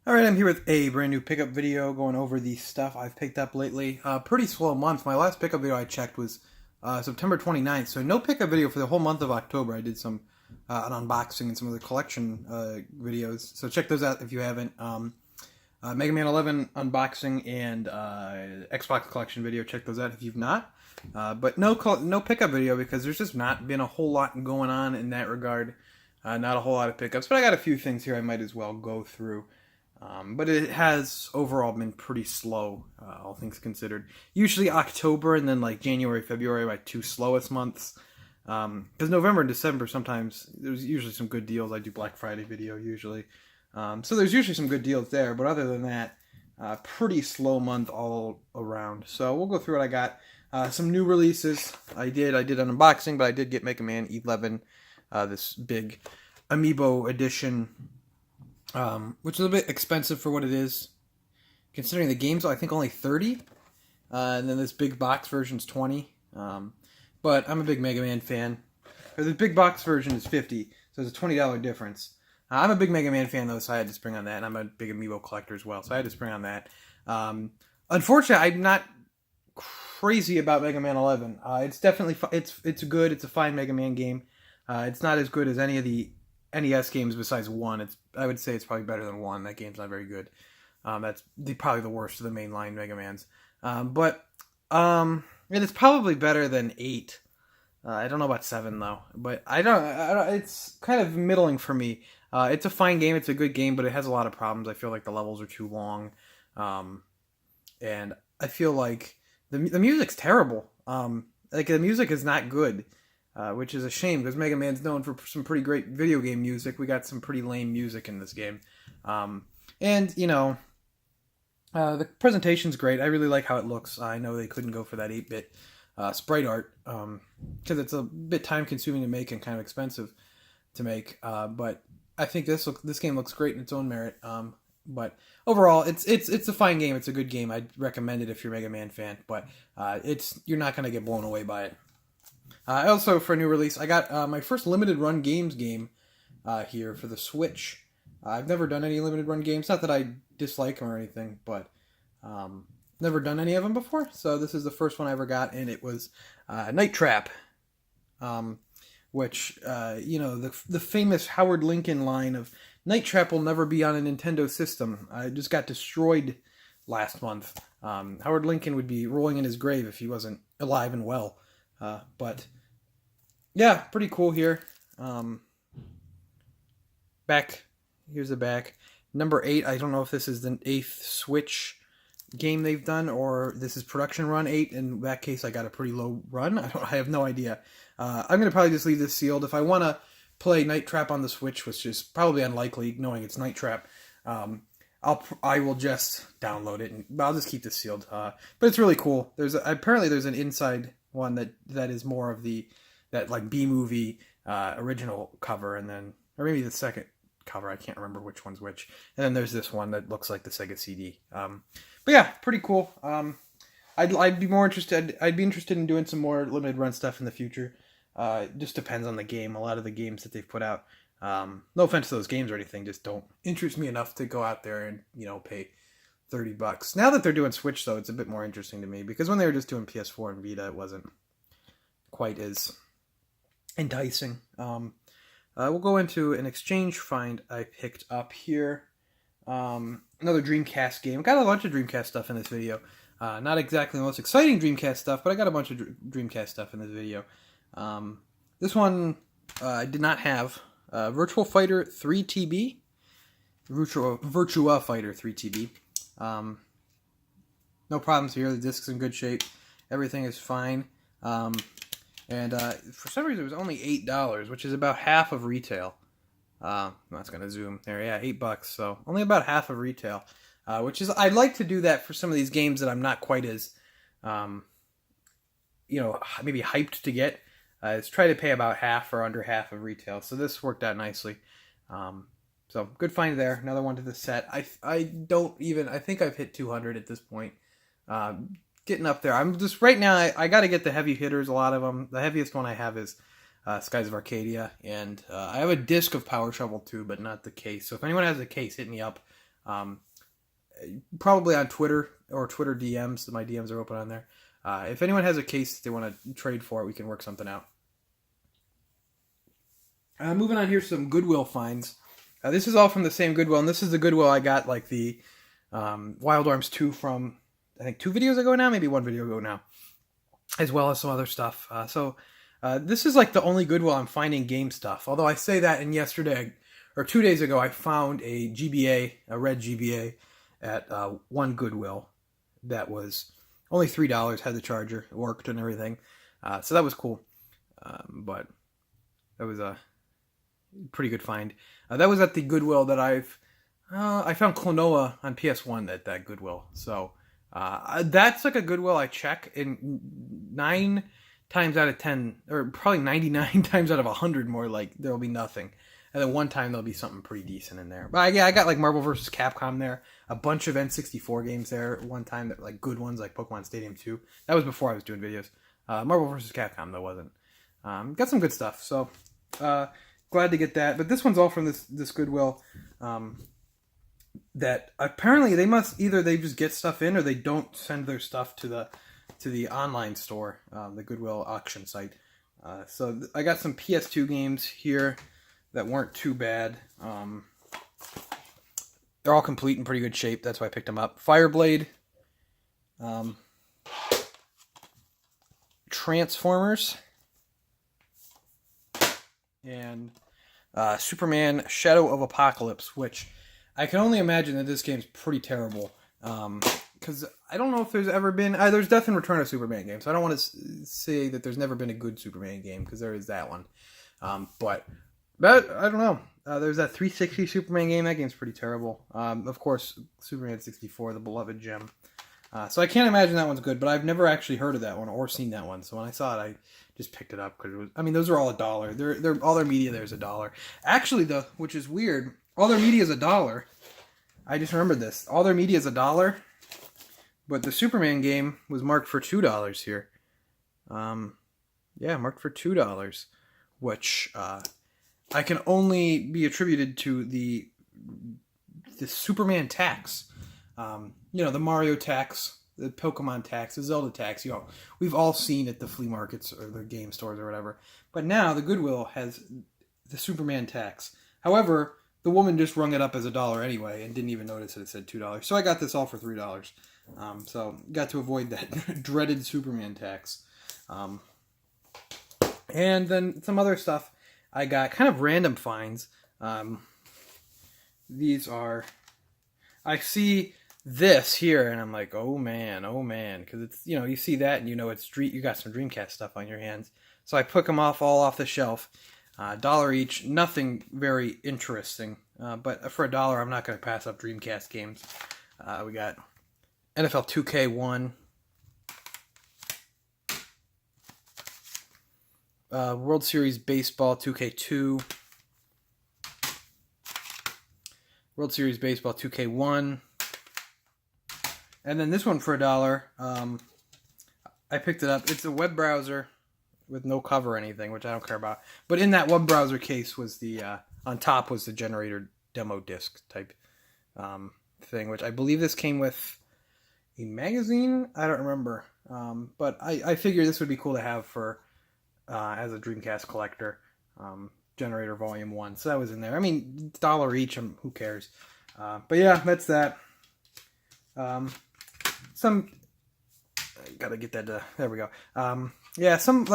Alright, I'm here with a brand new pickup video going over the stuff I've picked up lately. Pretty slow month. My last pickup video I checked was September 29th, so no pickup video for the whole month of October. I did some an unboxing and some of the collection videos, so check those out if you haven't. Mega Man 11 unboxing and Xbox collection video, check those out if you've not. But no pickup video because there's just not been a whole lot going on in that regard. Not a whole lot of pickups, but I got a few things here I might as well go through. But it has overall been pretty slow, all things considered. Usually October and then like January, February are my two slowest months. Because November and December sometimes there's usually some good deals. I do Black Friday video usually. So there's usually some good deals there. But other than that, pretty slow month all around. So we'll go through what I got. Some new releases. I did an unboxing, but I did get Mega Man 11, this big Amiibo edition. Which is a bit expensive for what it is. Considering the game's, I think, only 30. And then this big box version's 20. But I'm a big Mega Man fan. The big box version is 50, so there's a $20 difference. I'm a big Mega Man fan, though, so I had to spring on that. And I'm a big Amiibo collector as well, so I had to spring on that. Unfortunately, I'm not crazy about Mega Man 11. It's definitely, it's good. It's a fine Mega Man game. It's not as good as any of the NES games besides 1. I would say it's probably better than 1. That game's not very good. That's probably the worst of the mainline Mega Mans. But it's probably better than 8. I don't know about 7 though. But I don't. It's kind of middling for me. It's a fine game. It's a good game, but it has a lot of problems. I feel like the levels are too long, and I feel like the music's terrible. Like the music is not good. Which is a shame because Mega Man's known for some pretty great video game music. We got some pretty lame music in this game. And, you know, the presentation's great. I really like how it looks. I know they couldn't go for that 8-bit sprite art because it's a bit time-consuming to make and kind of expensive to make. But I think this game looks great in its own merit. But overall, it's a fine game. It's a good game. I'd recommend it if you're a Mega Man fan. But you're not going to get blown away by it. Also, for a new release, I got my first limited run games game here for the Switch. I've never done any limited run games. Not that I dislike them or anything, but never done any of them before. So this is the first one I ever got, and it was Night Trap, which, the famous Howard Lincoln line of Night Trap will never be on a Nintendo system. It just got destroyed last month. Howard Lincoln would be rolling in his grave if he wasn't alive and well. But yeah, pretty cool here. Here's the back. Number 8, I don't know if this is the 8th Switch game they've done or this is production run 8. In that case, I got a pretty low run. I have no idea. I'm going to probably just leave this sealed. If I want to play Night Trap on the Switch, which is probably unlikely knowing it's Night Trap, I will just download it and I'll just keep this sealed. But it's really cool. Apparently there's an inside one that is more of that like B-movie original cover, and then or maybe the second cover, I can't remember which one's which, and then there's this one that looks like the Sega CD. But yeah, pretty cool. I'd be more interested. I'd be interested in doing some more limited run stuff in the future. It just depends on the game. A lot of the games that they've put out, no offense to those games or anything, just don't interest me enough to go out there and pay $30. Now that they're doing Switch, though, it's a bit more interesting to me, because when they were just doing PS4 and Vita, it wasn't quite as enticing. We'll go into an exchange find I picked up here. Another Dreamcast game. Got a bunch of Dreamcast stuff in this video. Not exactly the most exciting Dreamcast stuff, but I got a bunch of Dreamcast stuff in this video. This one I did not have. Virtual Fighter 3TB. Virtua Fighter 3TB. No problems here. The disc's in good shape. Everything is fine. And for some reason it was only $8, which is about half of retail. That's gonna zoom there. Yeah, $8. So only about half of retail. Which is, I'd like to do that for some of these games that I'm not quite as, maybe hyped to get. Is try to pay about half or under half of retail. So this worked out nicely. So good find there. Another one to the set. I think I've hit 200 at this point. Getting up there. I'm just right now. I got to get the heavy hitters. A lot of them. The heaviest one I have is Skies of Arcadia, and I have a disc of Power Shovel 2, but not the case. So if anyone has a case, hit me up. Probably on Twitter or Twitter DMs. My DMs are open on there. If anyone has a case they want to trade for it, we can work something out. Moving on here, some Goodwill finds. This is all from the same Goodwill, and this is the Goodwill I got like the Wild Arms 2 from, I think 2 videos ago now, maybe 1 video ago now, as well as some other stuff. So this is like the only Goodwill I'm finding game stuff. Although I say that, and yesterday, or 2 days ago, I found a GBA, a red GBA, at one Goodwill that was only $3, had the charger, it worked and everything. So that was cool. But that was a pretty good find. That was at the Goodwill that I found Klonoa on PS1 at that Goodwill. So that's like a Goodwill I check, and 9 times out of 10, or probably 99 times out of 100 more, like there'll be nothing. And then one time there'll be something pretty decent in there. But yeah, I got like Marvel vs. Capcom there, a bunch of N64 games there one time, that like good ones like Pokemon Stadium 2. That was before I was doing videos. Marvel vs. Capcom though wasn't. Got some good stuff. So glad to get that. But this one's all from this Goodwill. That apparently they just get stuff in, or they don't send their stuff to the online store, the Goodwill auction site. So I got some PS2 games here that weren't too bad. They're all complete in pretty good shape. That's why I picked them up. Fireblade, Transformers, and Superman Shadow of Apocalypse, which I can only imagine that this game's pretty terrible. Because I don't know if there's ever been... there's Death and Return of Superman games, so I don't want to say that there's never been a good Superman game, because there is that one. But I don't know. There's that 360 Superman game. That game's pretty terrible. Of course, Superman 64, the beloved gem. So I can't imagine that one's good, but I've never actually heard of that one or seen that one. So when I saw it, I just picked it up because it was... I mean, those are all $1. They're all their media there's $1. Actually, though, which is weird, all their media is $1. I just remembered this. All their media is $1, but the Superman game was marked for $2 here. Yeah, marked for $2, which I can only be attributed to the Superman tax. The Mario tax, the Pokemon tax, the Zelda tax. We've all seen at the flea markets or the game stores or whatever. But now the Goodwill has the Superman tax. However, the woman just rung it up as $1 anyway and didn't even notice that it said $2. So I got this all for $3. So got to avoid that dreaded Superman tax. And then some other stuff I got, kind of random finds. These are... I see this here and I'm like, oh man, because it's, you see that and it's you got some Dreamcast stuff on your hands. So I took them all off the shelf. $1 each, nothing very interesting. But for $1, I'm not going to pass up Dreamcast games. We got NFL 2K1, World Series Baseball 2K2, World Series Baseball 2K1, and then this one for $1. I picked it up. It's a web browser with no cover or anything, which I don't care about. But in that web browser case was on top was the generator demo disc type thing, which I believe this came with a magazine. I don't remember. But I figured this would be cool to have for as a Dreamcast collector. Generator Volume 1. So that was in there. I mean, $1 each. Who cares? But yeah, that's that. Gotta get that. There we go. Yeah, some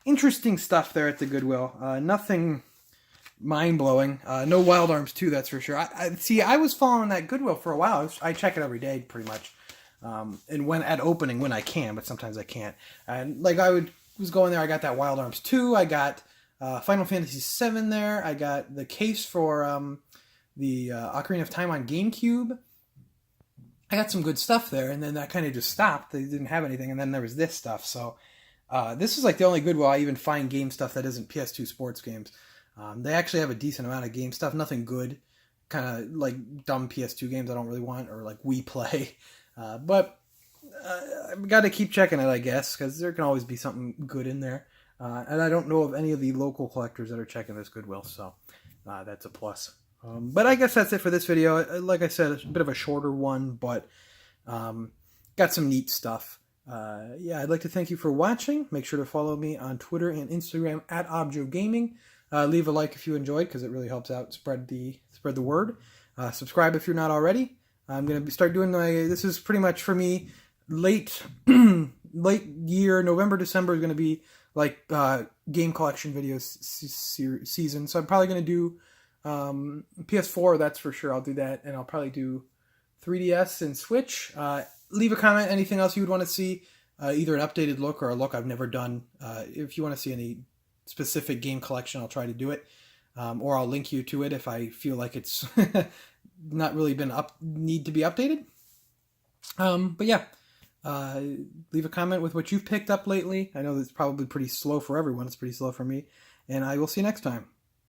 interesting stuff there at the Goodwill. Nothing mind-blowing. No Wild Arms 2, that's for sure. I was following that Goodwill for a while. I check it every day, pretty much. And when at opening, when I can, but sometimes I can't. And was going there, I got that Wild Arms 2. I got Final Fantasy VII there. I got the case for the Ocarina of Time on GameCube. I got some good stuff there, and then that kind of just stopped. They didn't have anything, and then there was this stuff. So this is the only Goodwill I even find game stuff that isn't PS2 sports games. They actually have a decent amount of game stuff. Nothing good. Kind of dumb PS2 games I don't really want, or Wii Play. But I've got to keep checking it, I guess, because there can always be something good in there. And I don't know of any of the local collectors that are checking this Goodwill, so that's a plus. But I guess that's it for this video. Like I said, it's a bit of a shorter one, but got some neat stuff. Yeah, I'd like to thank you for watching. Make sure to follow me on Twitter and Instagram at ObjoGaming. Leave a like if you enjoyed, because it really helps out spread the word. Subscribe if you're not already. I'm gonna start doing this is pretty much for me late year, November, December is gonna be like game collection videos season. So I'm probably gonna do PS4. That's for sure. I'll do that, and I'll probably do 3DS and Switch. Leave a comment. Anything else you would want to see? Either an updated look or a look I've never done. If you want to see any specific game collection, I'll try to do it, or I'll link you to it if I feel like it's not really need to be updated. But yeah, leave a comment with what you've picked up lately. I know it's probably pretty slow for everyone. It's pretty slow for me, and I will see you next time.